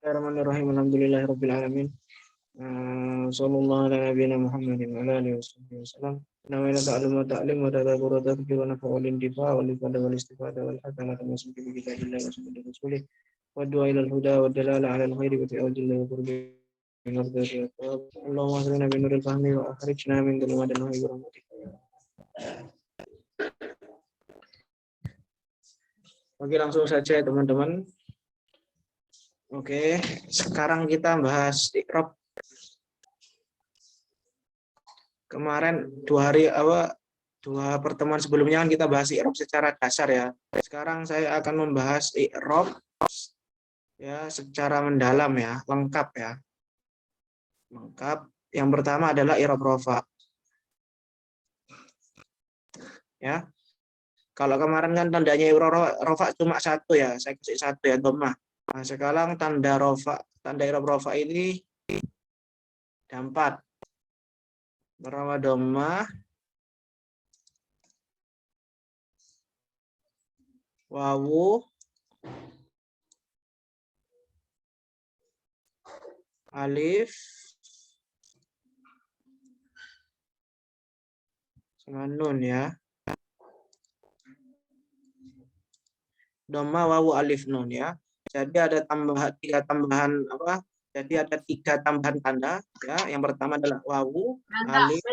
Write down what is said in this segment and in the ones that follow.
Bismillahirrahmanirrahim. Alhamdulillahirabbil alamin. Sallallahu ala nabiyyina Muhammadin wa ala alihi wasallam. Namanya ta'allum wa ta'lim wa tadabbur wa tafkir wa nafa wal intifa wal ifada wal istifada wal hasanah wa sunnati bi kitabillah wa sunnati rasulih wa du'a ila al huda wa dalala ala al khairi wa ta'awjil wa qurbi min ardati wa tawab. Allahumma aslina bi nuril fahmi wa akhrijna min dhulumatil wahmi bi rahmatika. Oke, langsung saja ya teman-teman. Oke, sekarang kita bahas iqrab. Kemarin dua pertemuan sebelumnya kan kita bahas i'rab secara dasar ya. Sekarang saya akan membahas i'rab ya secara mendalam ya, lengkap ya. Lengkap. Yang pertama adalah i'rab rafa. Ya. Kalau kemarin kan tandanya i'rab rafa cuma satu ya, saya kasih satu ya, dhammah. Nah, sekarang tanda i'rab rafa ini ada 4. Pertama dhammah, wawu, alif, sama nun ya. Dhammah, wawu, alif, nun ya. Jadi ada tiga tambahan tanda ya. Yang pertama adalah wawu, alif,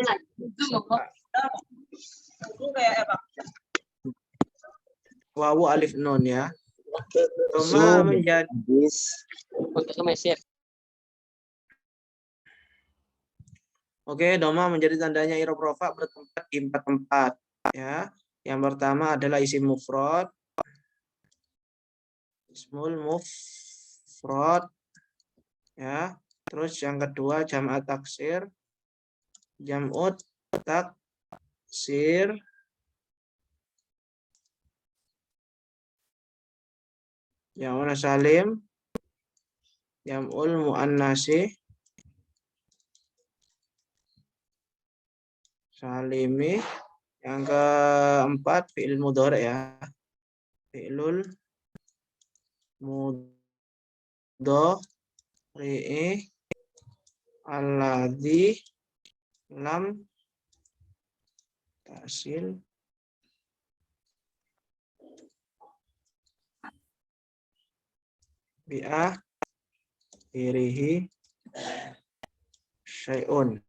wawu, alif, nun ya. Dhammah menjadi dhammah menjadi tandanya i'rab rafa bertempat di 4 tempat ya. Yang pertama adalah isim mufrad, ismul mufrad ya. Terus yang kedua jam'at taksir, jam'ut taksir, jam'un salim, jam'ul muannasi salimi. Yang keempat fi'il mudhari ya, fi'lul mudhari alladzi lam tasil bi akhirihi syai'un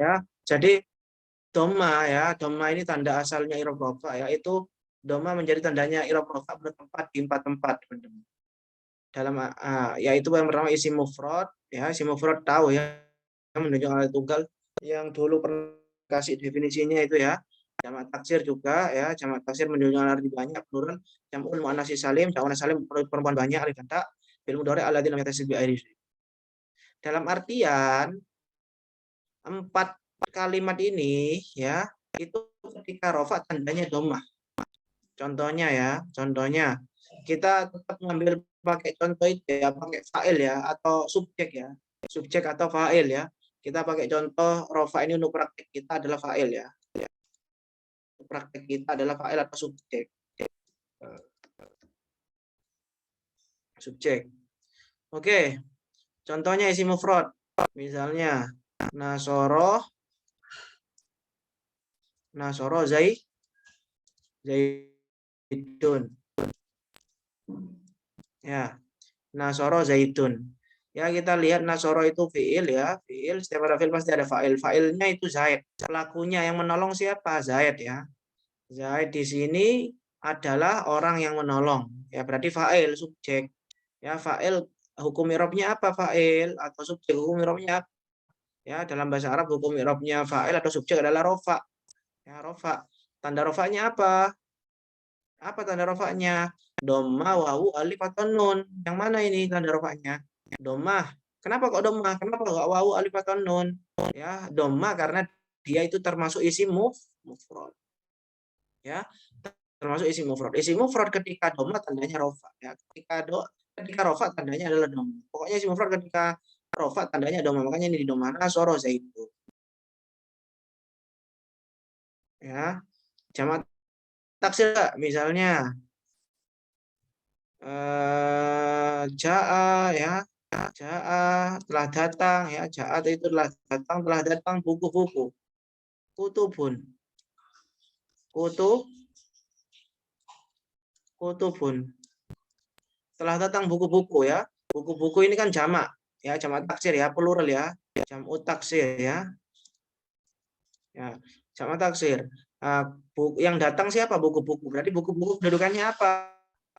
ya. Jadi dhammah ya, dhammah ini tanda asalnya i'rab rafa ya, itu dhammah menjadi tandanya i'rab rafa bertempat di 4 tempat teman-teman. Dalam yaitu yang pertama isim mufrad ya, isim mufrad tahu ya, menunjukkan hal tunggal yang dulu pernah kasih definisinya itu ya. Jamak taksir juga ya, jamak taksir menunjukkan arti banyak plural, jam'ul muannats salim, jam'un salim perempuan banyak, alif dan ta, fi'il mudhari alladzi lam yattasil bi akhirih. Dalam artian 4 kalimat ini ya, itu ketika rafa tandanya dhammah. Contohnya ya, kita tetap mengambil pakai contoh itu ya, pakai fa'il ya atau subjek ya. Subjek atau fa'il ya. Kita pakai contoh rafa ini untuk praktek kita adalah fa'il ya. Praktek kita adalah fa'il atau subjek. Subjek. Oke. Contohnya isim mufrad. Misalnya nasoro zaidun. Ya. Nasoro zaidun. Ya, kita lihat nasoro itu fi'il ya. Fi'il, setiap ada fi'il pasti ada fa'il. Fa'ilnya itu Zaid. Pelakunya yang menolong siapa? Zaid ya. Zaid di sini adalah orang yang menolong. Ya, berarti fa'il, subjek. Ya, fa'il hukum i'rabnya apa fa'il atau subjek hukum i'rabnya? Ya, dalam bahasa Arab hukum i'rabnya fa'il atau subjek adalah rofa. Ya, rofa. Tanda rofanya apa? Apa tanda rofanya? Dhammah, wawu, alif atau nun. Yang mana ini tanda rofanya? Dhammah. Kenapa kok dhammah? Kenapa kok wawu, alif atau nun? Ya, dhammah karena dia itu termasuk isim mufrad. Ya, termasuk isim mufrad. Isim mufrad ketika dhammah tandanya rofa. Ya, ketika rofa tandanya adalah dhammah. Pokoknya isim mufrad ketika rofa tandanya dhammah. Makanya ini di dhammah nasoro zaidun. Ya, jamak taksir misalnya Jaa ya, jaa telah datang ya, jaa itu telah datang buku-buku. Kutubun, kutubun telah datang buku-buku ya. Buku-buku ini kan jamak ya, jamak taksir ya, plural ya, jamak taksir ya. Ya, jamak taksir. Yang datang siapa? Buku-buku. Berarti buku-buku kedudukannya apa?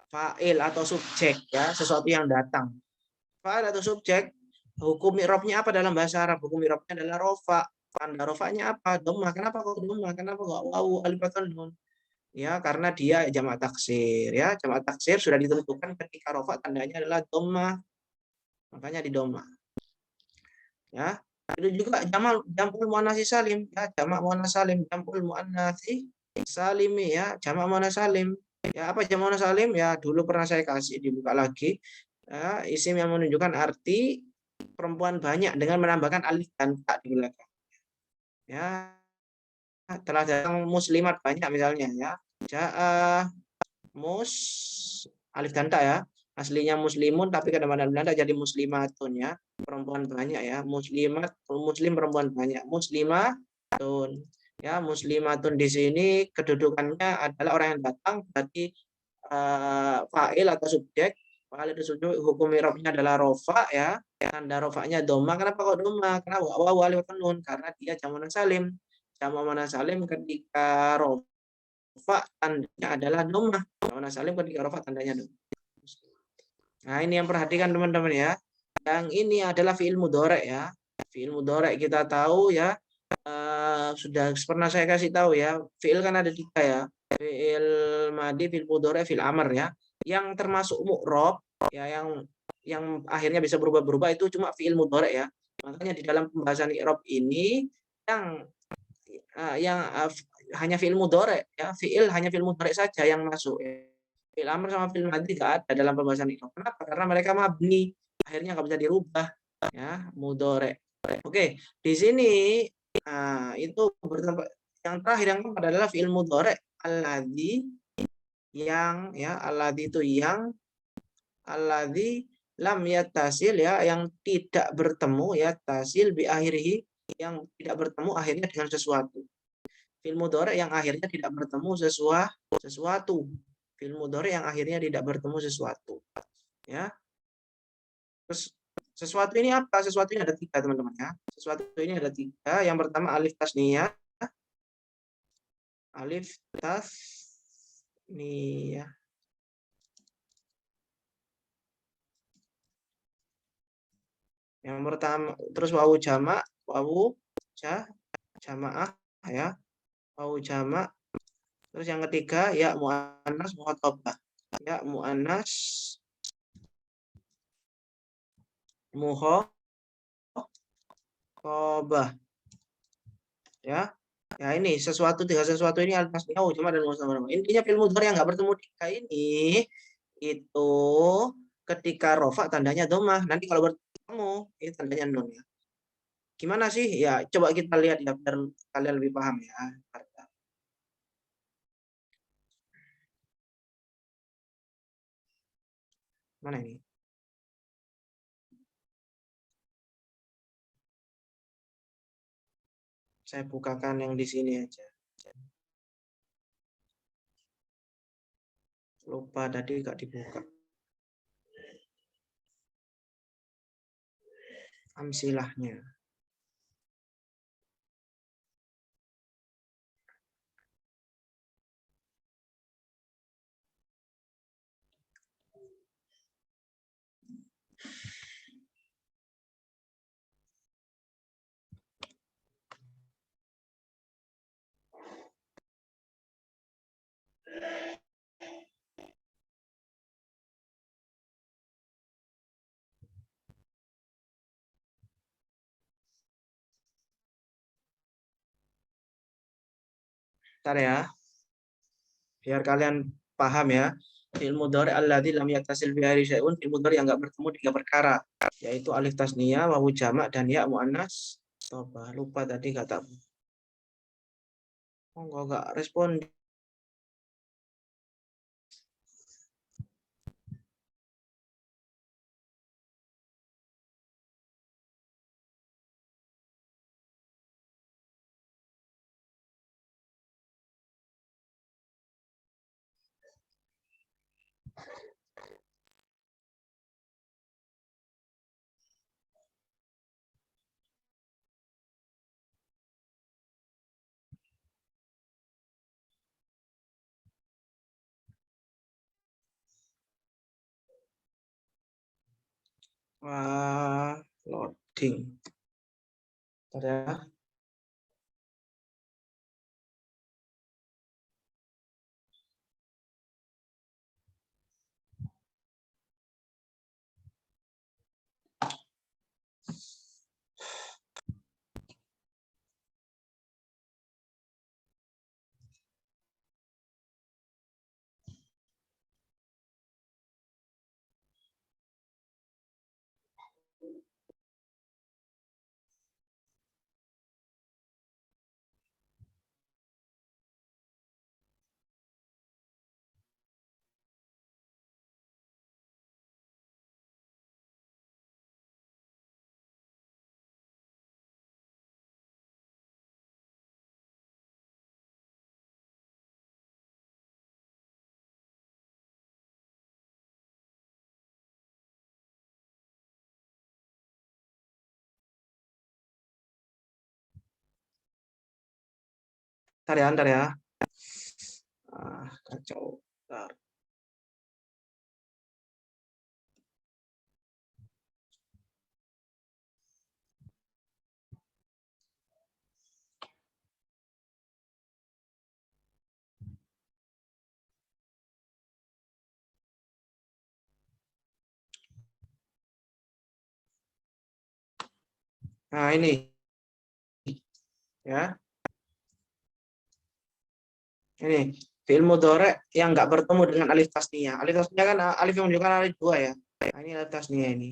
Fa'il atau subjek ya, sesuatu yang datang. Fa'il atau subjek, hukum i'rabnya apa dalam bahasa Arab? Hukum i'rabnya adalah rofa. Tanda rofanya apa? Dhammah. Kenapa kok dhammah? Kenapa kok wawu alif atau nun? Ya, karena dia jamak taksir ya. Jamak taksir sudah ditentukan ketika rofa tandanya adalah dhammah. Makanya di dhammah. Ya. Itu juga jamul muannats salim ya, jamak muannats salim, jamul muannats salimi ya, jamak muannats salim. Ya, apa jamak muannats salim? Ya, dulu pernah saya kasih, dibuka lagi. Ya, isim yang menunjukkan arti perempuan banyak dengan menambahkan alif dan ta di belakang. Ya, telah datang muslimat banyak misalnya ya. Ja'a mus alif dan ta ya. Aslinya muslimun tapi kadang-kadang Belanda jadi muslimatun ya. Perempuan banyak ya. Muslimat, muslim perempuan banyak. Muslimatun. Ya, muslimatun di sini kedudukannya adalah orang yang datang, berarti fa'il atau subjek. Fa'il itu subjek, hukum i'rabnya adalah rofa ya. Tanda rofanya doma. Kenapa kok doma? Karena wawu alif nun, karena dia jamak salim. Jamak salim ketika rofa tandanya adalah doma. Jamak salim ketika rofa tandanya doma. Nah, ini yang perhatikan teman-teman ya. Yang ini adalah fi'il mudhari ya. Fi'il mudhari kita tahu ya. Sudah pernah saya kasih tahu ya. Fi'il kan ada 3 ya. Fi'il madi, fi'il mudhari, fi'il amr ya. Yang termasuk mu'rab ya, yang akhirnya bisa berubah-berubah itu cuma fi'il mudhari ya. Makanya di dalam pembahasan i'rab ini yang hanya fi'il mudhari ya. Fi'il hanya fi'il mudhari saja yang masuk ya. Fi'il amr sama fi'il madhi tidak ada dalam pembahasan itu. Kenapa? Karena mereka mabni. Akhirnya nggak bisa dirubah. Ya, mudhari. Oke, di sini itu yang terakhir yang keempat adalah fi'il mudhari alladzi yang ya, alladzi itu yang alladzi lam yattasil ya, yang tidak bertemu ya, tasil bi akhirih, yang tidak bertemu akhirnya dengan sesuatu. Fi'il mudhari yang akhirnya tidak bertemu sesuatu. Fi'il mudhari yang akhirnya tidak bertemu sesuatu. Ya. Terus sesuatu ini apa? Sesuatu ini ada 3 teman-teman ya. Sesuatu ini ada 3. Yang pertama alif tasniyah. Alif tasniyah. Yang pertama terus wawu jamak, wawu jamaah ya. Wawu jamak. Terus yang ketiga ya muannas mukhatabah. Ya muannas mukhatabah. Ya. Ya ini tiga sesuatu ini al-tasniyah jamak dan musanna. Intinya fi'il mudhari yang enggak bertemu 3 ini itu ketika rofa tandanya dhammah. Nanti kalau bertemu ini tandanya nun ya. Gimana sih? Ya coba kita lihat ya biar kalian lebih paham ya. Mana ini? Saya bukakan yang di sini aja. Lupa tadi nggak dibuka. Amsilahnya. Bentar ya. Biar kalian paham ya. Fi'il mudhari alladzi lam yattasil bi akhirih syai'un, fi'il mudhari yang enggak bertemu 3 perkara, yaitu alif tasniyah, wawu jamak dan ya muannas. Coba lupa tadi kata. Oh, enggak respon. Loading. Bentar ya. Ntar ya. Kacau. Bentar. Nah, ini ya. Ini fi'il mudhari yang nggak bertemu dengan alif tasniyah. Alif tasniyah kan alif yang menunjukkan alif dua ya. Nah, ini alif tasniyah ini.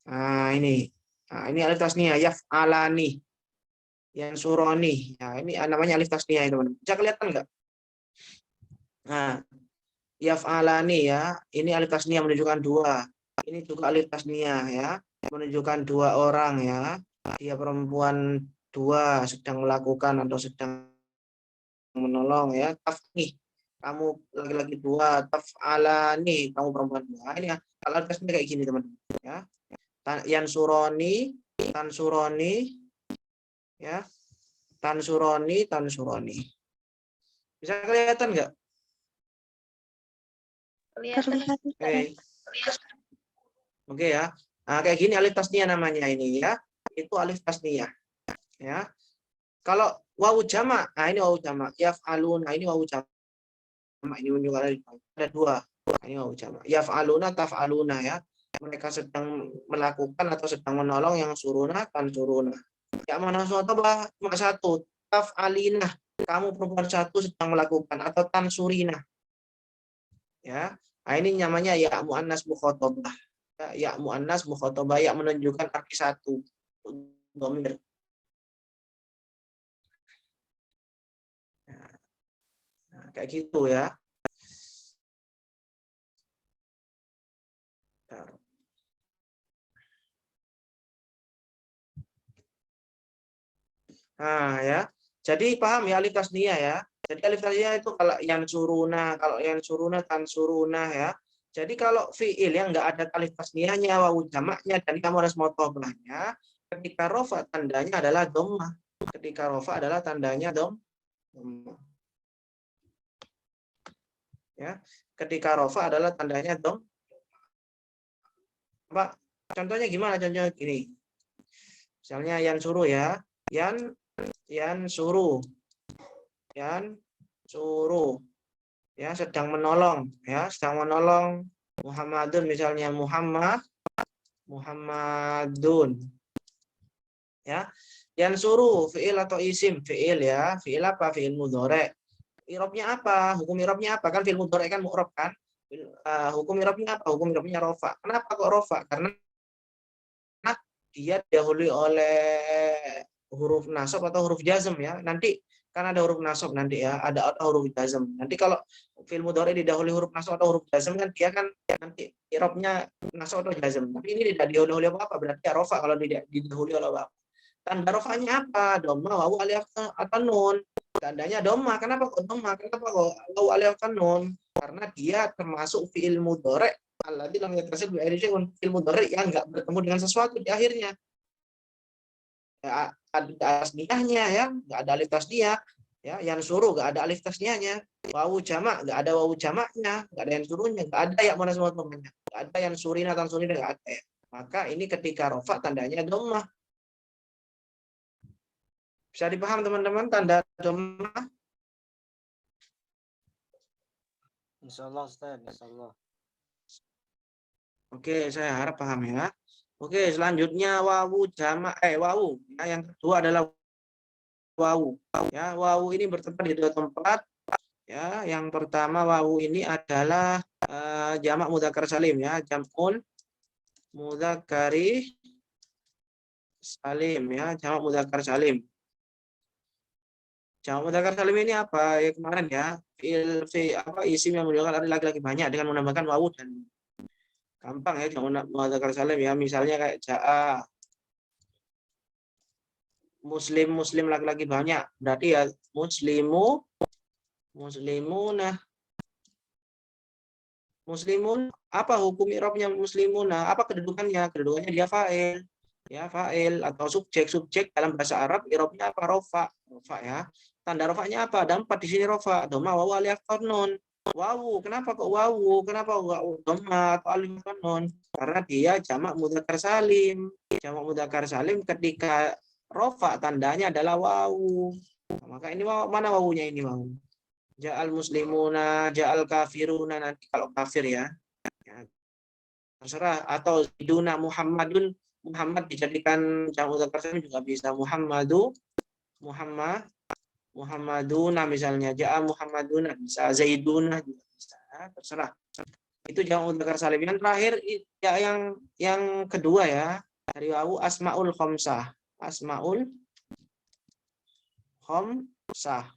Nah, ini. Nah, ini alif tasniyah yaf'alani, yang suroni. Nah, ini namanya alif tasniyah itu, teman. Bisa kelihatan nggak? Nah, yaf'alani ya. Ini alif tasniyah menunjukkan dua. Ini juga alif tasniyah ya, menunjukkan dua orang ya. Dia perempuan dua sedang melakukan atau sedang menolong ya. Tafnih, kamu laki-laki dua. Taf'alani, kamu perempuan dua. Ini ya, kalau alif tasniyah kayak gini teman-teman ya. Yansuroni, tansuroni ya. Tansuroni. Bisa kelihatan nggak? Kelihatan. Oke ya. Nah, kayak gini alif tasniyah namanya ini ya. Itu alif tasniyah ya. Kalau wawu jamak, nah ini wawu jamak. Yaf'aluna, ini wawu jamak. Ini menunjukkan ada dua. Nah, ini wawu jamak. Yaf'aluna, taf'aluna ya. Mereka sedang melakukan atau sedang menolong, yang suruna, tansuruna. Ya mana suatu bah cuma satu. Taf'alina, kamu perempuan satu sedang melakukan, atau tansurina. Ya. Nah, ini namanya ya muannas mukhatabah. Ya muannas mukhatabah, ya menunjukkan kaki satu. Dhamir. Nah, kayak gitu ya. Nah, ya. Jadi paham ya alif tasniyah ya. Jadi alif tasniyah itu kalau yang suruna tansuruna ya. Jadi kalau fiil yang enggak ada alif tasniyahnya, wawu jamaknya, dan kamu harus motobahnya, ketika rofa tandanya adalah dhammah. Ketika rofa adalah tandanya dhammah. Ya. Ketika rofa adalah tandanya dhammah. Pak, contohnya gimana? Contohnya gini. Misalnya yang suruh ya. Yan suruh ya, sedang menolong Muhammadun, misalnya Muhammadun ya. Yan suruh fiil atau isim. Fiil ya, fiil apa? Fiil mudhari. Irobnya apa? Hukum irobnya apa? Kan fiil mudhari kan mu'rab kan. Hukum irobnya apa? Hukum irobnya rofa. Kenapa kok rofa? Karena dia didahului oleh huruf nasab atau huruf jazm ya. Nanti kan ada huruf nasab nanti ya, ada huruf jazm. Nanti kalau fi'il mudhari didahului huruf nasab atau huruf jazm kan dia kan nanti i'rabnya nasab atau jazm. Tapi ini tidak didahului apa-apa, berarti ya rofa kalau tidak didahului oleh apa. Tanda rofanya apa? Dhamma, wawu, alif atau nun. tandanya domah. Kenapa kok domah? Kenapa kok wawu alif nun? Karena dia termasuk fiil mudhari alladzi lam yattasil bi akhirih syai'un, fiil mudhari yang enggak bertemu dengan sesuatu di akhirnya. Ya, ada tasniyahnya ya, enggak ada alif tasniyah. Ya, yang suruh enggak ada alif tasniyahnya. Wawu jamak enggak ada wawu jamaknya, enggak ada yang suruhnya, enggak ada ya mana semua temannya. Enggak ada yang surina atau surina enggak ada ya. Maka ini ketika rofa tandanya dhammah. Bisa dipaham teman-teman tanda dhammah? Insyaallah Ustaz, insyaallah. Oke, saya harap paham ya. Oke, selanjutnya wawu jamak wawu. Ya, yang kedua adalah wawu. Ya, wawu ini bertempat di dua tempat. Ya, yang pertama wawu ini adalah jamak mudzakkar salim ya, jamul mudzakkari salim ya, jamak mudzakkar salim. Jamak mudzakkar salim ini apa? Ya kemarin ya, isim yang menunjukkan laki-laki banyak dengan menambahkan wawu dan gampang ya jamak mudzakkar salim ya, misalnya kayak jaa muslim laki-laki banyak, berarti ya muslimuna. Muslimun apa hukum i'rabnya muslimuna? Apa kedudukannya? Kedudukannya dia fa'il. Ya, fa'il atau subjek dalam bahasa Arab i'rabnya apa? Rofa. Rofa ya. Tanda rofanya apa? Ada 4 di sini rofa. Dhamma wawu alif nun. Wawu, kenapa kok wawu? Kenapa enggak dhamma atau alif nun? Karena dia jamak mudzakkar salim. Jamak mudzakkar salim ketika rofa tandanya adalah wawu. Maka ini mana wawunya ini wawu? Ja'al muslimuna, ja'al kafiruna, nanti kalau kafir ya. Terserah, atau Ziduna Muhammadun, Muhammad dijadikan jamak mudzakkar salim juga bisa. Muhammaduna misalnya, ja'a Muhammaduna bisa, Zaiduna juga bisa. Terserah. Itu jamak mudzakkar salim. Yang terakhir ya yang kedua ya, dari wawu asmaul khamsah. Asmaul khamsah.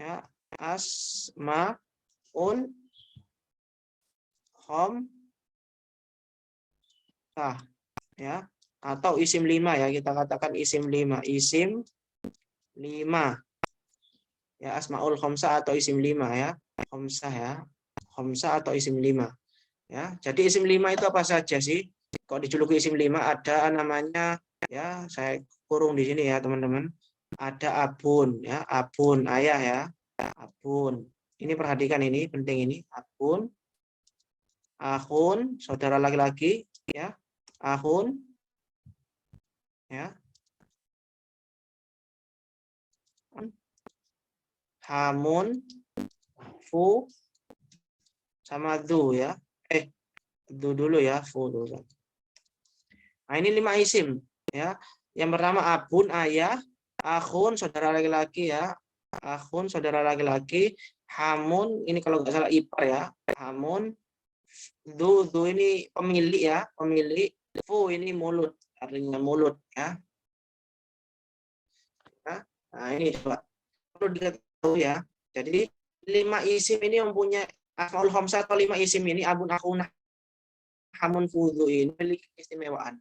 Ya, asmaun khamsah ya, atau isim 5 ya, kita katakan isim 5 ya, asmaul khamsah atau isim 5 ya, khamsah atau isim 5 ya. Jadi isim 5 itu apa saja sih? Kok dijuluki isim 5? Ada namanya ya, saya kurung di sini ya teman-teman. Ada abun ya, abun ayah ya, abun. Ini perhatikan, ini penting, ini abun, ahun saudara laki-laki ya, ahun ya, hamun, fu sama du ya, du dulu ya, fu dulu. Nah ini 5 isim ya. Yang pertama abun ayah, ahun saudara laki-laki ya, ahun saudara laki-laki, hamun ini kalau nggak salah ipar ya, hamun, du ini pemilik ya, pemilik, fu ini mulut, artinya mulut ya. Nah ini coba perlu diketahui ya. Jadi 5 isim ini mempunyai asmaul khamsah atau 5 isim ini, abun, akhun, hamun, fudhu ini memiliki keistimewaan.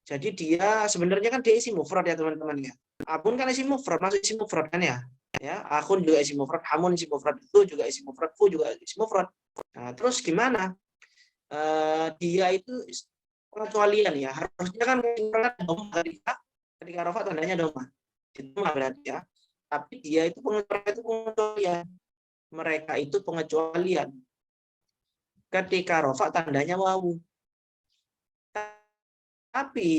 Jadi dia sebenarnya kan dia isim mufrad ya teman-teman ya. Abun kan isim mufrad, masuk isim mufrad kan ya. Ya, akhun juga isim mufrad, hamun isim mufrad, itu juga isim mufrad, fu juga isim mufrad. Nah, terus gimana? Dia itu pengecualian ya. Harusnya kan ketika rofa tandanya doma. Itu berarti ya. Tapi dia itu pengecualian. Mereka itu pengecualian. Ketika rofa tandanya wawu. Tapi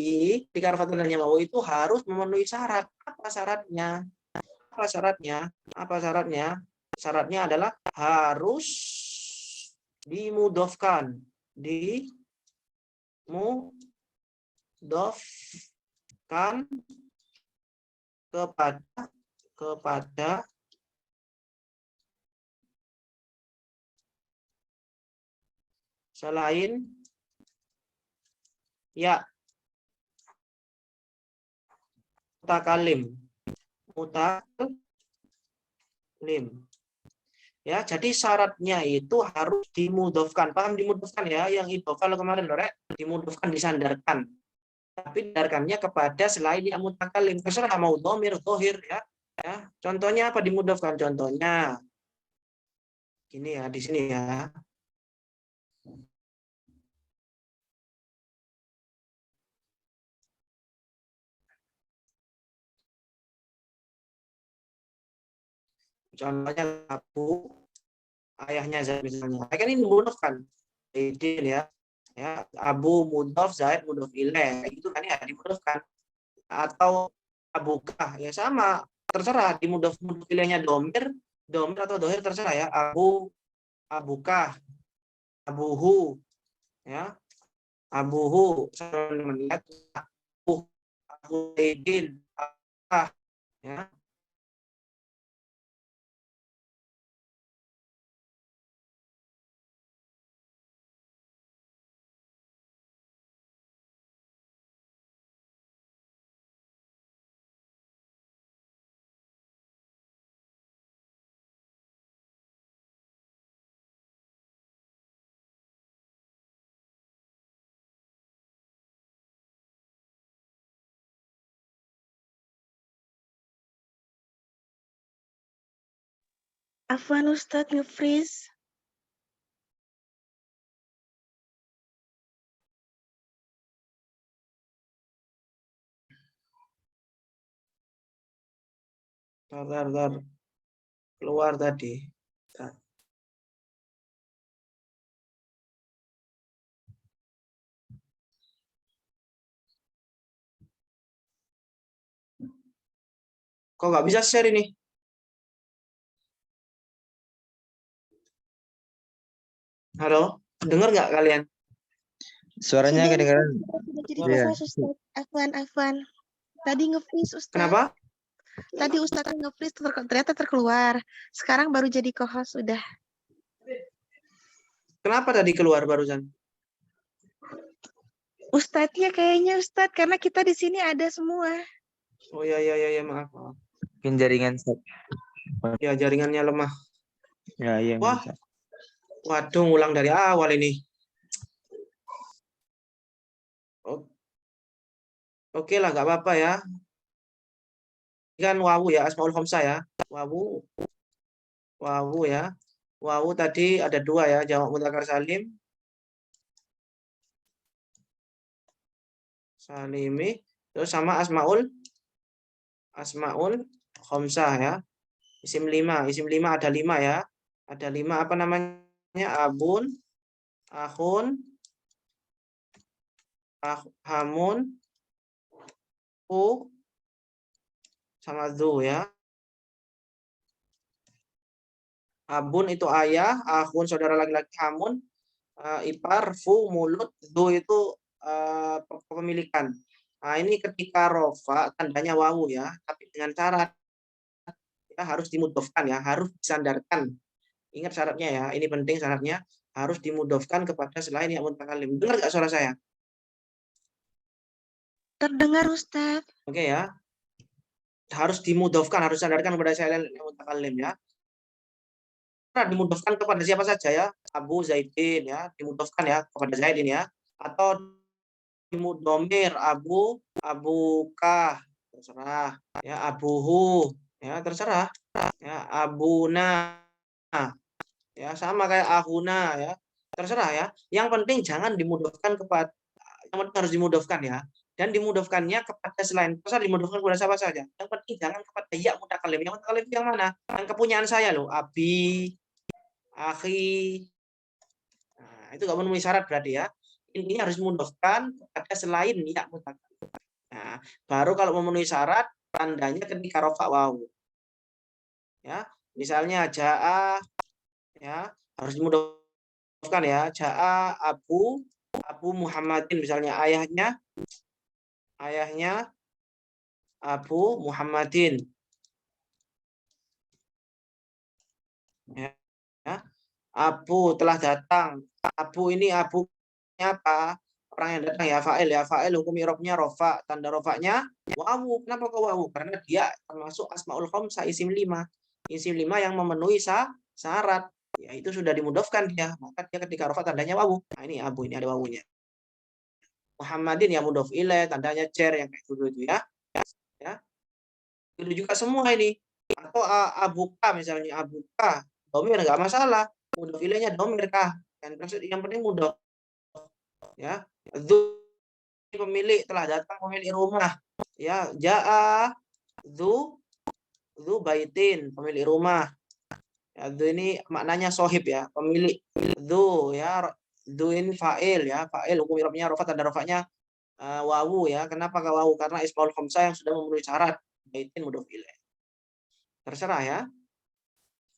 ketika rofa tandanya wawu itu harus memenuhi syarat. Apa syaratnya? Apa syaratnya? Apa syaratnya? Syaratnya adalah harus dimudhofkan. Dimudhofkan kepada selain ya mutakalim ya. Jadi syaratnya itu harus dimudhofkan. Paham dimudhofkan ya, yang idhofah kemarin Lorek, dimudhofkan, disandarkan tapi didarkannya kepada selain yang mutakalim. Terserah mau dhamir, dhohir ya. Ya, contohnya apa dimudofkan? Contohnya gini ya, di sini ya. Contohnya Abu, ayahnya Zaid misalnya. Kan ini dimudofkan. Zaidin ya. Ya, Abu mudhof, Zaid mudhof ilaih. Itu kan ya dimudofkan. Atau Abukah ya sama, terserah dimudhof ilaihnya domir, domir atau dohir terserah ya. Abukah, abuhu ya. Abuhu saya melihat Abu Zaidin ya. Afwan Ustadz nge-freeze. Bentar. Keluar tadi. Kok nggak bisa share ini? Halo, dengar nggak kalian? Suaranya Sudah, kedengaran. sudah jadi Iya. co-host Ustadz. Afwan. Tadi nge-freeze Ustadz. Kenapa? Tadi Ustadz nge-freeze ternyata terkeluar. Sekarang baru jadi co-host sudah. Kenapa tadi keluar barusan? Ustadznya kayaknya Ustadz karena kita di sini ada semua. Oh ya, maaf. Mungkin jaringan Ustaz. Ya, jaringannya lemah. Ya, iya. Wah. Ustaz. Waduh, ngulang dari awal ini. Oke lah, nggak apa-apa ya. Ini kan wawu ya, asmaul khamsah ya. Wawu ya. Wawu tadi ada dua ya, jamak mudzakkar salim. Salimi. Terus sama asmaul khamsah ya. Isim 5. Isim 5 ada 5 ya. Ada 5 apa namanya? Abun, akhun, hamun, sama zu ya. Abun itu ayah, akhun saudara laki-laki, hamun ipar, fu mulut, zu itu kepemilikan. Nah, ini ketika rofa tandanya wawu ya, tapi dengan syarat ya harus dimudofkan ya, harus disandarkan. Ingat syaratnya ya, ini penting syaratnya harus dimudofkan kepada selain yang mutakalim. Dengar nggak suara saya? Terdengar Ustadz. Oke ya. Harus dimudofkan, harus sandarkan kepada selain yang mutakalim ya. Nah, dimudofkan kepada siapa saja ya, Abu Zaidin ya, dimudofkan ya kepada Zaidin ya, atau dimudomir Abukah terserah ya, Abuhu ya terserah ya, Abuna ya sama kayak Ahuna ya terserah ya. Yang penting jangan dimudofkan kepada, yang penting harus dimudofkan ya, dan dimudofkannya kepada selain, terserah dimudofkan kepada siapa saja. Yang penting jangan kepada ya mutakalim. Yang mutakalim yang mana? Yang kepunyaan saya loh, Abi, akhi. Nah, itu nggak memenuhi syarat berarti ya. Intinya harus dimudofkan kepada selain ya mutakalim. Nah, baru kalau memenuhi syarat tandanya ketika rofa wawu. Ya, misalnya jaa ya harus dimudofkan ya. Jaa Abu Muhammadin misalnya, ayahnya Abu Muhammadin. Ya. Abu telah datang. Abu ini abunya apa? Orang yang datang ya, fa'il ya. Fa'il hukum i'rabnya rofa. Tanda rofanya wawu. Kenapa kok wawu? Karena dia termasuk asmaul khamsah, isim 5. Isim 5 yang memenuhi syarat. Ya, itu sudah dimudofkan dia. Maka dia ketika rofa tandanya wawu. Nah, ini abu, ini ada wawunya. Muhammadin ya mudhof ilaih, tandanya jar yang kayak dulu itu ya. Ya. Itu juga semua ini. Atau abuka misalnya, abuka domir nggak masalah. Mudhof ilaihnya domir kah? Yang penting mudhof ya. Dzu pemilik, telah datang pemilik rumah. Ya, jaa dzu baitin, pemilik rumah. Ya, dzu ini maknanya sohib ya, pemilik. Dzu ya, dzu ini fa'il ya, fa'il hukum i'rabnya rafa, tanda rafanya wawu ya. Kenapa ke wawu? Karena ismaul khamsah yang sudah memenuhi syarat. Baitin mudhof ilaih. Terserah ya.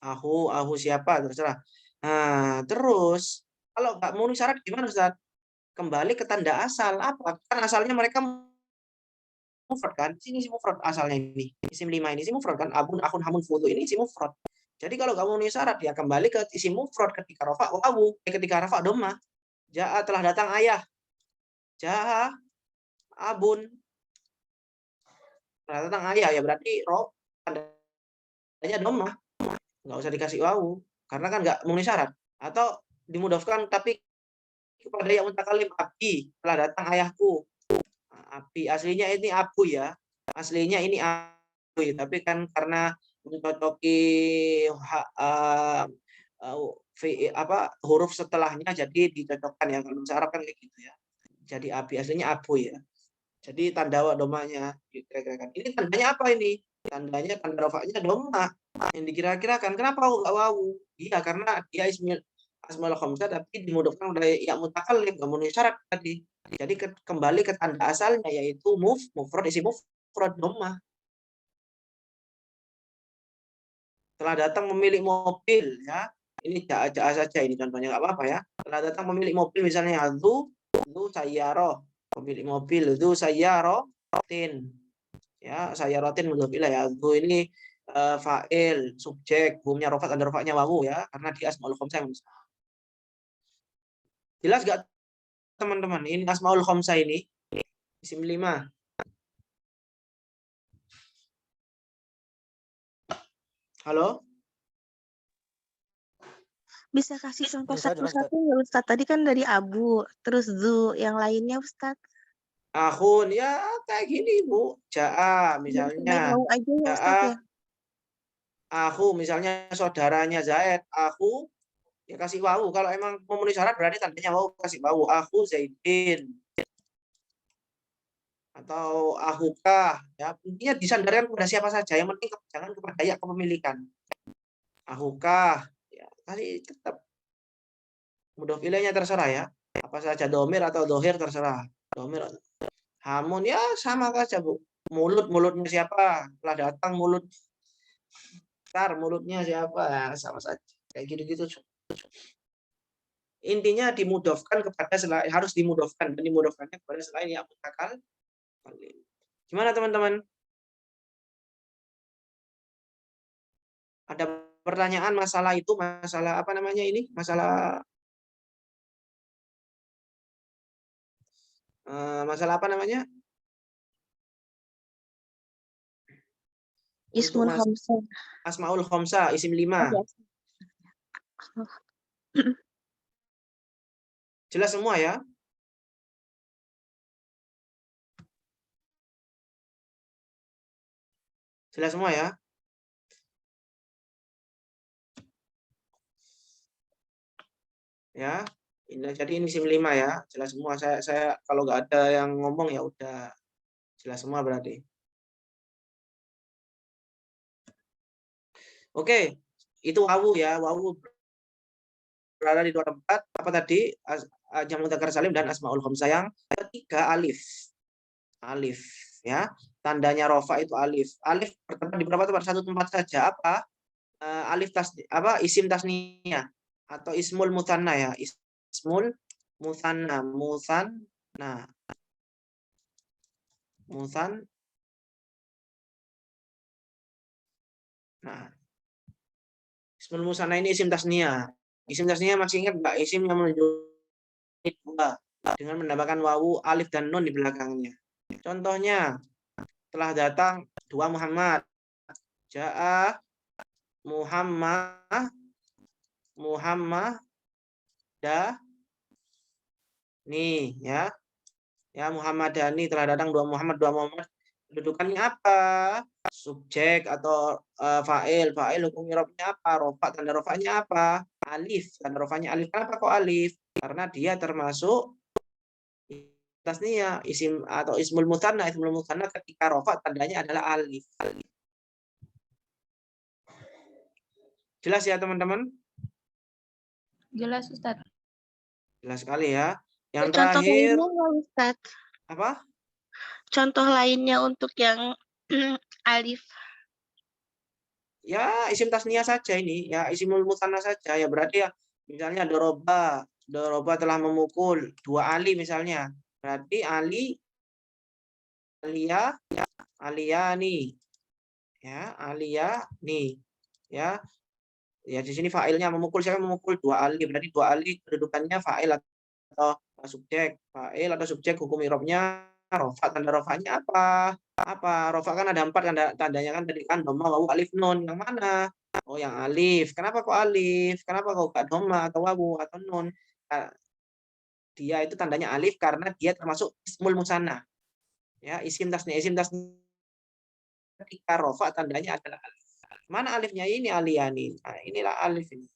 Ahu siapa terserah. Nah, terus kalau nggak memenuhi syarat gimana Ustaz? Kembali ke tanda asal. Apa? Kan asalnya mereka mufrad kan? Sini isim mufrad asalnya ini. Isim 5 ini isim mufrad kan? Abun, akun, hamun, fudu ini isim mufrad. Jadi kalau nggak memenuhi syarat ya kembali ke isim mufrad ketika rafa wawu, ketika rafa dhamma. Jaa telah datang ayah. Jaa abun. Telah datang ayah ya berarti tandanya dhamma. Nggak usah dikasih wawu karena kan nggak memenuhi syarat. Atau dimudahkan tapi kepada yang mutakalim abi, telah datang ayahku. Abi aslinya ini abu ya. Aslinya ini abu ya. Tapi kan karena mencocoki huruf setelahnya jadi dicocokkan ya. Kalau bahasa Arab kan kayak gitu ya. Jadi abi aslinya abu ya. Jadi tanda domanya dikira-kirakan. Ini tandanya apa ini? Tandanya tanda rafa'nya dhamma yang dikira-kirakan. Kenapa enggak wawu? Iya karena dia asmaul khamsah tapi dimudahkan oleh ya mutakallim, enggak memenuhi syarat tadi. Jadi kembali ke tanda asalnya yaitu mufrad isim mufrad dhamma. Telah datang memilik mobil ya. Ini jaa saja ini contohnya enggak apa-apa ya. Telah datang memilik mobil misalnya dzu sayyarah, pemilik mobil dzu sayyaratin. Ya, sayyaratin mudhof ilaih ya. Dzu ini fa'il, subjek, hukumnya rafat ada rafa'nya wawu ya karena dia asmaul khamsah. Jelas enggak teman-teman? Ini asmaul khamsah ini isim 5. Halo? Bisa kasih contoh Bisa jelas, Ustaz. satu-satu nggak Ustaz? Tadi kan dari abu, terus zu, yang lainnya Ustaz. Akhun ya kayak gini Bu. Jaa Pakai misalnya. wawu aja ya Ustaz Jaa ya. aku misalnya saudaranya Zaid, aku ya kasih wawu. Kalau emang memenuhi syarat berarti tandanya wawu, kasih wawu. Aku Zaidin. Atau ahukah ya intinya disandarkan kepada siapa saja, yang penting jangan kepada ya kepemilikan. Ahukah ya kasih tetap mudhof ilaihnya terserah ya, apa saja domir atau dohir terserah. Domir hamun ya sama saja Bu, mulutnya siapa, telah datang mulutnya siapa ya, sama saja kayak gitu-gitu. Intinya dimudofkan kepada selain, harus dimudofkan dan dimudofkannya kepada selain yang mutakal. Gimana teman-teman? Ada pertanyaan masalah itu, masalah apa namanya ini? Masalah apa namanya? Untuk Ismul khamsah. asmaul khamsah isim 5. Jelas semua ya? Jelas semua ya? Ya. Jadi ini isim 5 ya. Jelas semua. Saya kalau nggak ada yang ngomong ya udah jelas semua berarti. Oke, itu wawu ya. Wawu berada di dua tempat. Apa tadi? Jamak mudzakkar salim dan asmaul khamsah. Yang ketiga alif. Alif ya. Tandanya rofa itu alif. Alif bertempat di berapa tempat? Satu tempat saja. Apa? Alif isim tasniyah atau ismul musanna ya. Ismul musanna. Nah, ismul musanna ini isim tasniyah. Isim tasniyah masih ingat enggak? Isim yang menunjukkan dua dengan menambahkan wawu, alif dan nun di belakangnya. Contohnya, telah datang dua Muhammad. Ja'a Muhammad nih ya. Ya, Muhammadani telah datang dua Muhammad. Kedudukannya apa? Subjek atau fa'il. Fa'il hukum i'rabnya apa? Rofa, tanda rofanya apa? Alif, tanda rofanya alif. Kenapa kok alif? Karena dia termasuk tasniyah, isim atau ismul mutsanna. Ismul mutsanna ketika rofa tandanya adalah alif. Jelas ya teman-teman? Jelas Ustadz. Jelas sekali ya. Yang Contoh terakhir lainnya nggak, Ustadz? apa? Contoh lainnya untuk yang alif. Ya, isim tasniyah saja ini, ya isimul mutsanna saja ya, berarti ya misalnya doroba telah memukul dua Ali misalnya. Berarti aliyani. Ya, aliyani. Ya. Ya di sini fa'ilnya memukul, siapa memukul? Dua Ali, berarti dua Ali kedudukannya fa'il atau subjek. Fa'il atau subjek hukum i'rabnya rofa, tanda rofanya apa? Rofa kan ada 4 tandanya kan tadi kan dhamma, wawu, alif, nun. Yang mana? Oh, yang alif. Kenapa kok alif? Kenapa kok gak dhamma atau wawu atau nun? Dia itu tandanya alif karena dia termasuk ismul musanna. Ya, isim tasniyah ketika rofa tandanya adalah alif. Mana alifnya? Ini aliyani. Nah, inilah alif ini.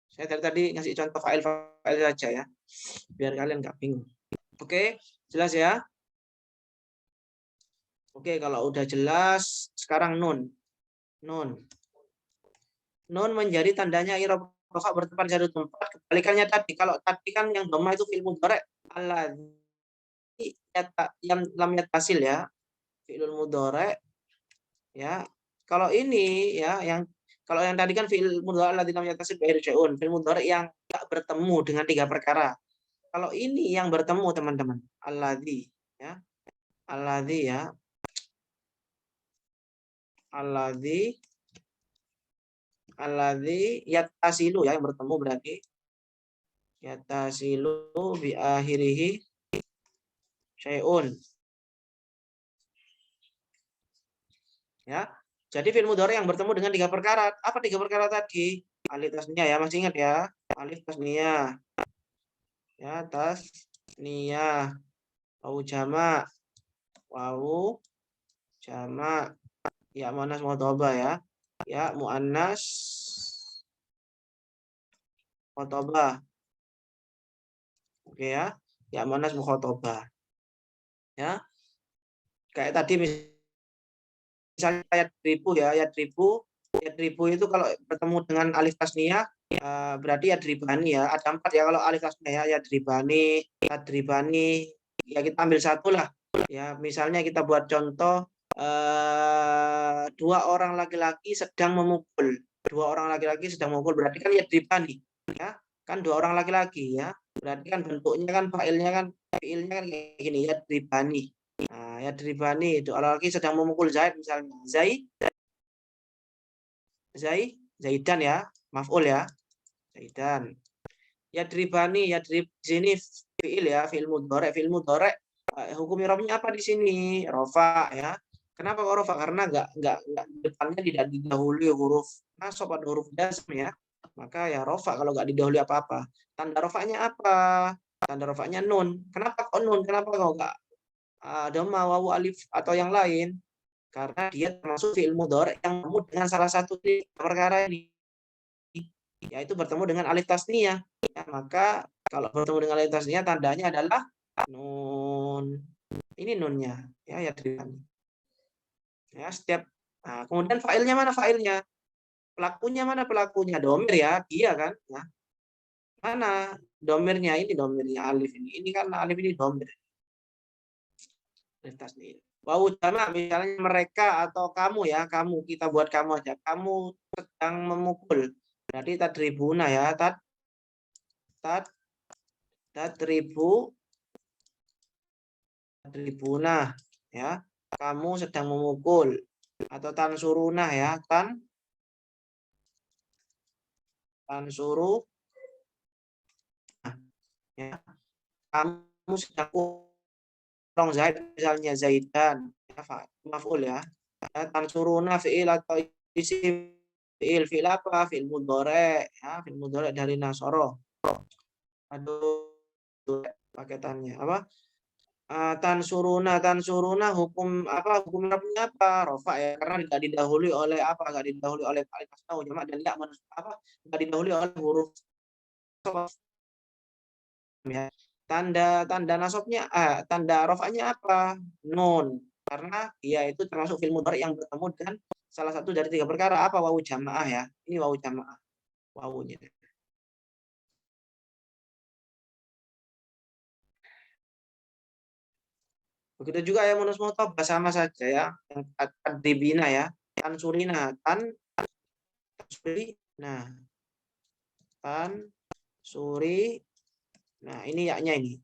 Saya tadi ngasih contoh file saja ya, biar kalian nggak bingung. Oke, jelas ya? Oke, kalau udah jelas, sekarang nun. Nun menjadi tandanya i'rab rofa bertempat di satu tempat. Kebalikannya tadi, kalau tadi kan yang dhamma itu fi'il mudhari' alladzi yang lam yattasil ya, fi'il mudhari' ya. Kalau ini ya, kalau yang tadi kan fi'il mudhari' alladzi lam yattasil bi syai'un, fi'il mudhari' yang enggak bertemu dengan 3 perkara. Kalau ini yang bertemu teman-teman, alladzi ya. Alladzi ya. Alladzi yattasilu ya, yang bertemu berarti yattasilu bi akhirihi syai'un. Ya. Jadi fi'il mudhari yang bertemu dengan 3 perkara. Apa 3 perkara tadi? Alif tasniyah ya, masih ingat ya? Alif tasniyah. Ya, tasniyah. Wawu jamak. Wawu jamak. Ya muannas mudhofah ya. Ya muannas mudhofah. Oke ya. Ya muannas mudhofah. Ya. Kayak tadi misalnya ayat 1000 ya, ayat 1000 itu kalau bertemu dengan alif tasniyah berarti yadribani ya. Ada 4 ya kalau alif tasniyah ya, yadribani, tadribani. Ya kita ambil satu lah. Ya, misalnya kita buat contoh 2 orang laki-laki sedang memukul. 2 orang laki-laki sedang memukul berarti kan yadribani ya. Kan 2 orang laki-laki ya. Berarti kan bentuknya kan fiilnya kan kayak gini, yadribani. Nah, yadribani itu orang laki sedang memukul Zaid misalnya. Zaidan ya, maf'ul ya. Zaidan. Yadribani, yadrib di sini fiil ya, fiil mudhari'. Hukum i'rabnya apa di sini? Rofa ya. Kenapa kok rofa? Karena enggak depannya tidak didahului huruf nasab atau huruf jazm ya. Maka ya rofa kalau enggak didahului apa-apa. Tanda rofanya apa? Tanda rofanya nun. Kenapa kok nun? Kenapa kok enggak dhamma, wawu, alif atau yang lain? Karena dia termasuk fi'il mudhari' yang bertemu dengan salah satu perkara ini, yaitu bertemu dengan alif tasniyah. Ya, maka kalau bertemu dengan alif tasniyah tandanya adalah nun. Ini nunnya ya, yadribani. Ya, setiap kemudian fa'ilnya mana fa'ilnya? Pelakunya mana pelakunya? Domir ya, dia kan. Ya. Mana domirnya? Ini domirnya alif ini. Ini kan alif ini domir. Alif tasniyah. Wawu jamak misalnya mereka atau kamu ya, kamu, kita buat kamu aja. Kamu sedang memukul. Berarti tadribuna ya, tadribuna ya. Kamu sedang memukul atau tansuruna ya, tansuru ya. Kamu sedang tolong Zaid misalnya Zaidan ya, maf'ul ya. Tansuruna fi'il atau isim fiil apa? Fiil mudhari, ya, fiil mudhari dari nasoro. Aduh, paketannya apa? Tansuruna hukum apa? Hukum Arabnya apa? Rofa ya, karena tidak didahului oleh apa? Tidak didahului oleh alif tasnau jamak dan ya apa? Tidak didahului oleh huruf ya. Tanda nasabnya tanda rofanya apa? Nun. Karena dia itu termasuk fi'il mudhari yang bertemu dengan salah satu dari tiga perkara. Apa? Wawu jamaah ya. Ini wawu jamaah. Wawunya. Begitu juga ya munus mutabah sama saja ya. Yang adribina ya. Tansurina. Tansurina. Tansuri. Nah, ini yaknya ini.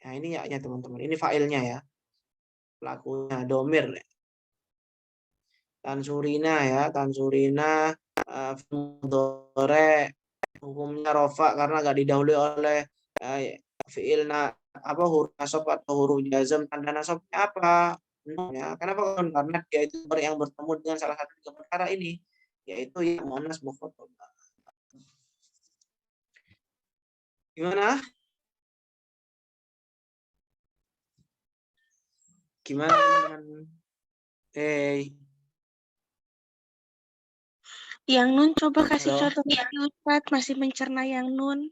Nah, ini yaknya teman-teman. Ini failnya ya. Pelakunya domir. Tansurina ya. Tansurina. Mudhari. Hukumnya rofa karena nggak didahului oleh fiil apa huruf nasab atau huruf jazm. Tanda nasabnya apa? Nun ya. Kenapa? Karena dia itu yang bertemu dengan salah satu tiga perkara ini, yaitu yang muannas mukhatabah. Gimana? Gimana teman-teman? Yang nun coba kasih Halo? contoh lagi Ustadz, masih mencerna yang nun.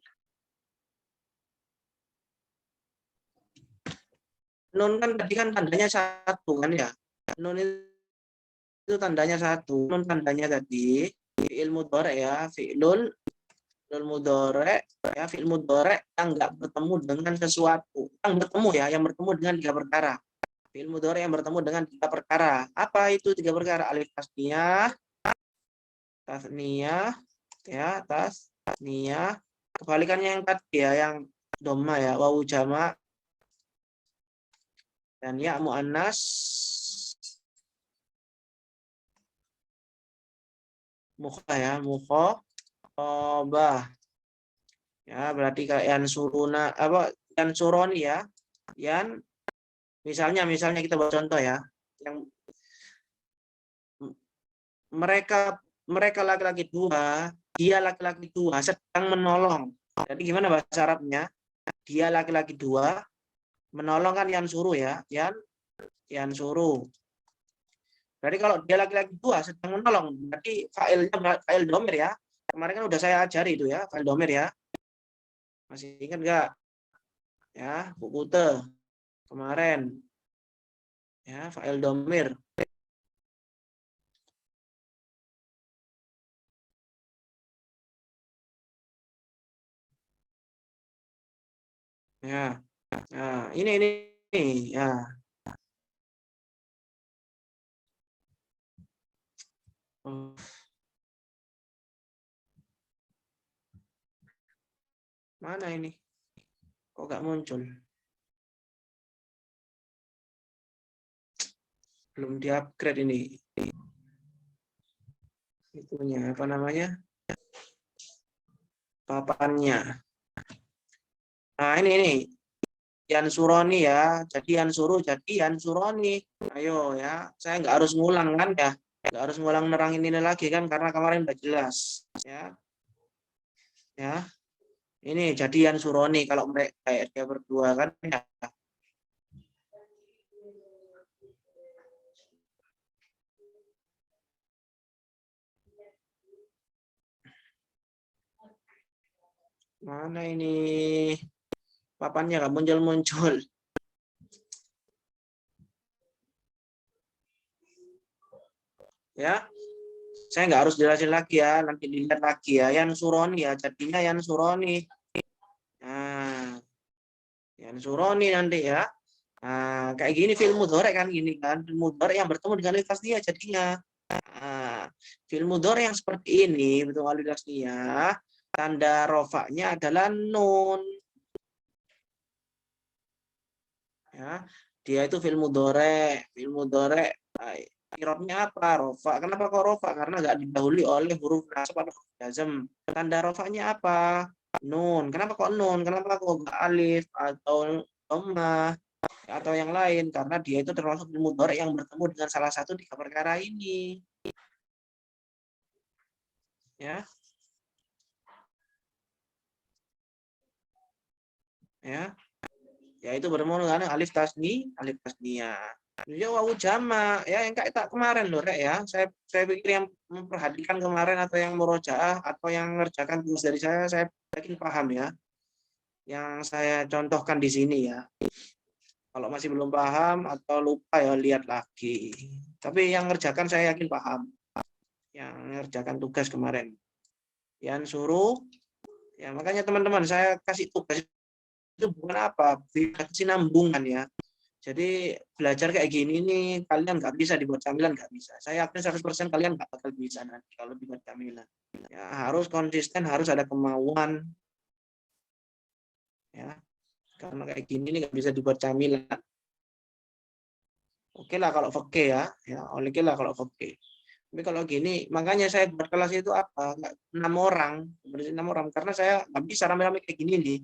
Nun kan tadi kan tandanya satu kan ya. Nun itu tandanya satu. Nun tandanya tadi fi'il mudhari ya, fi'il mudhari ya, fi'il mudhari yang enggak bertemu dengan sesuatu. Yang bertemu ya, yang bertemu dengan tiga perkara. Fi'il mudhari yang bertemu dengan tiga perkara. Apa itu tiga perkara? Alif tasniyah, ya, tasniyah. Kebalikannya yang tadi ya, yang dhamma ya, wawu jamak dan ya muannas mukhatabah ya, berarti kayak yang suruna apa yang suroni ya, yang misalnya kita buat contoh ya, yang mereka laki-laki dua, dia laki-laki dua sedang menolong. Jadi gimana bahasa Arabnya? Dia laki-laki dua menolong kan yang suruh ya, yang suruh. Berarti kalau dia laki-laki dua sedang menolong, berarti failnya fail domir ya. Kemarin kan udah saya ajari itu ya, fail domir ya. Masih ingat nggak? Ya, buku kemarin. Ya, fail domir. Ya. Nah, ini ya. Mana ini? Kok nggak muncul? Belum di-upgrade ini. Itunya apa namanya? Papannya. Nah, ini. Yan suroni ya. Jadi yan suruh, jadi yan suroni. Ayo ya. Saya nggak harus ngulang kan ya. Nggak harus ngulang nerangin ini lagi kan karena kemarin udah jelas ya. Ya. Ini jadi yan suroni kalau mereka kayak dia berdua kan ya. Mana ini papannya nggak muncul-muncul. Ya, saya nggak harus jelasin lagi ya, nanti dilihat lagi ya. Yan suroni ya, jadinya yan suroni. Nah, yan suroni nanti ya. Nah, kayak gini film mudhari kan gini kan, film mudhari yang bertemu dengan alif tasniyah jadinya. Nah, film mudhari yang seperti ini betul alif tasniyah, tanda rofaknya adalah nun. Ya, dia itu film mudhari, irobnya apa? Rofa. Kenapa kok rofa? Karena nggak didahului oleh huruf nasab atau huruf jazm. Tanda rofanya apa? Nun. Kenapa kok nun? Kenapa kok nggak alif atau dhammah atau yang lain? Karena dia itu termasuk fi'il mudhari yang bertemu dengan salah satu tiga perkara ini. Ya. Ya. Ya itu bertemu dengan alif tasniyah. Ya wawu jama ya yang kayak tak kemarin loh Rek ya. Saya pikir yang memperhatikan kemarin atau yang murojaah atau yang mengerjakan tugas dari saya yakin paham ya. Yang saya contohkan di sini ya. Kalau masih belum paham atau lupa ya lihat lagi. Tapi yang mengerjakan saya yakin paham. Yang mengerjakan tugas kemarin. Yang suruh ya makanya teman-teman saya kasih tugas itu bukan apa, kesinambungan ya. Jadi belajar kayak gini nih kalian nggak bisa dibuat camilan, nggak bisa. Saya yakin 100% kalian nggak bakal bisa nanti kalau dibuat camilan. Ya, harus konsisten, harus ada kemauan. Ya, karena kayak gini nih nggak bisa dibuat camilan. Oke lah kalau fakih ya oke lah kalau fakih. Tapi kalau gini, makanya saya buat kelas itu apa? 6 orang, 6 orang karena saya nggak bisa rame-rame kayak gini nih.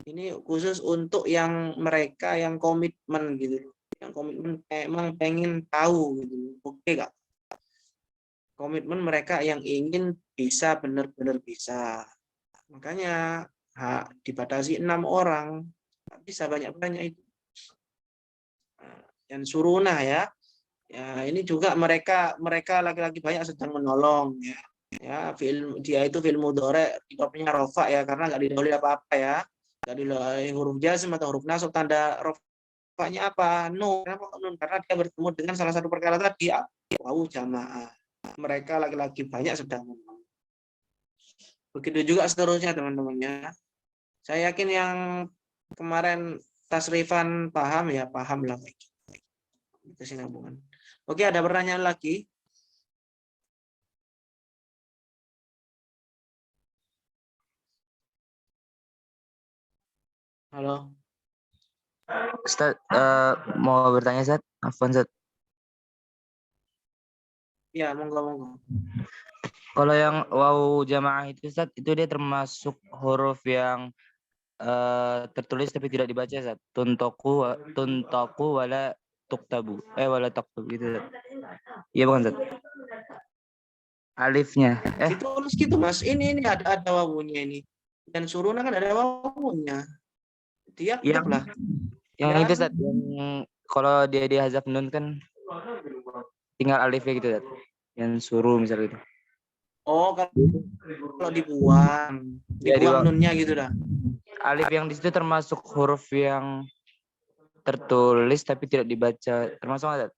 Ini khusus untuk yang mereka yang komitmen gitu, yang komitmen emang pengen tahu gitu. Oke nggak? Komitmen mereka yang ingin bisa benar-benar bisa. Makanya dibatasi 6 orang, nggak bisa banyak-banyak itu. Yang suruna ya. Ya ini juga mereka laki-laki banyak sedang menolong ya. Ya, dia itu film mudhari topnya rofa ya karena nggak didahului apa-apa ya. Nggak didahului huruf jazm atau huruf nasab tanda rofanya apa? Nun. Kenapa nun? Karena dia bertemu dengan salah satu perkara tadi wawu jamaah. Mereka laki-laki banyak sedang menolong. Begitu juga seterusnya teman-teman ya. Saya yakin yang kemarin tasrifan paham ya, paham lah kesinambungan. Oke, ada pertanyaan lagi? Halo. Ustaz, mau bertanya Ustaz? Afwan Ustaz. Ya, monggo. Kalau yang wawu jamaah itu Ustaz, itu dia termasuk huruf yang tertulis tapi tidak dibaca Ustaz. Tuntoku wala tuktabu. Wala taktubu gitu Ustaz. Iya bukan Ustaz? Alifnya. Ditulis gitu Mas. Ini ada wawunya ini. Dan suruna kan ada wawunya. Dia lah. Yang itu Ustaz, yang kalau dia dihazaf nun kan tinggal alifnya gitu Ustaz. Yang suruh misalnya itu. Oh, kalau dibuang nunnya gitu dah. Alif yang di situ termasuk huruf yang tertulis tapi tidak dibaca. Termasuk Ustaz?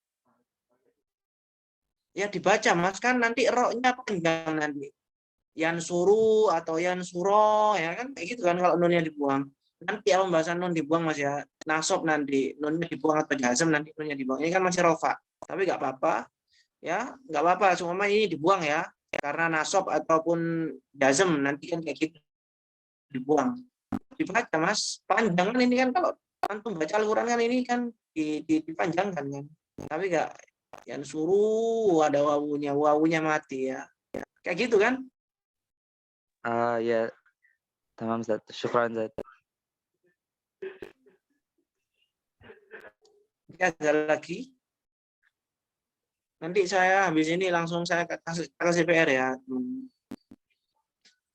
Ya dibaca Mas, kan nanti roknya panjang nanti. Yan suru atau yan suro ya kan kayak gitu kan kalau nunnya dibuang. Nanti apa pembahasan nun dibuang Mas ya. Nasab nanti nunnya dibuang atau jazm nanti nunnya dibuang. Ini kan masih rofa. Tapi nggak apa-apa. Ya, nggak apa-apa. Cuma ini dibuang ya. Karena nasab ataupun jazm nanti kan kayak gitu dibuang. Dibaca Mas. Panjang kan ini kan kalau antum baca Al-Qur'an kan ini kan dipanjangkan kan. Tapi nggak yang suruh ada wawunya mati ya. Kayak gitu kan? Ya. Tamam Ustaz. Syukran Ustaz. Ada lagi? Nanti saya habis ini langsung saya kasih PR ya.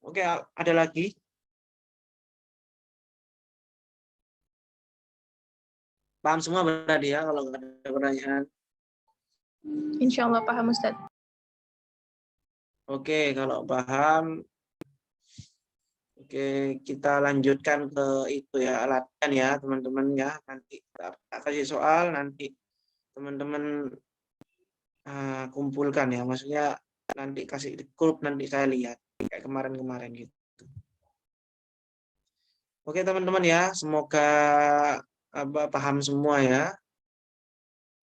Oke, ada lagi? Paham semua berarti ya kalau nggak ada pertanyaan? Insya Allah paham Ustaz. Oke, kalau paham, oke kita lanjutkan ke itu ya latihan ya teman-teman ya. Nanti kita kasih soal nanti teman-teman kumpulkan ya. Maksudnya nanti kasih di grup nanti saya lihat kayak kemarin-kemarin gitu. Oke teman-teman ya, semoga paham semua ya.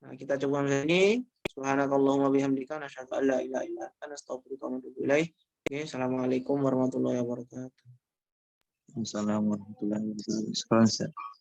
Nah, kita coba ini. Subhanakallahumma bihamdika nasyhadu an la ilaha illa anta astaghfiruka wa atubu ilaik. Oke, assalamualaikum warahmatullahi wabarakatuh. Assalamualaikum warahmatullahi wabarakatuh.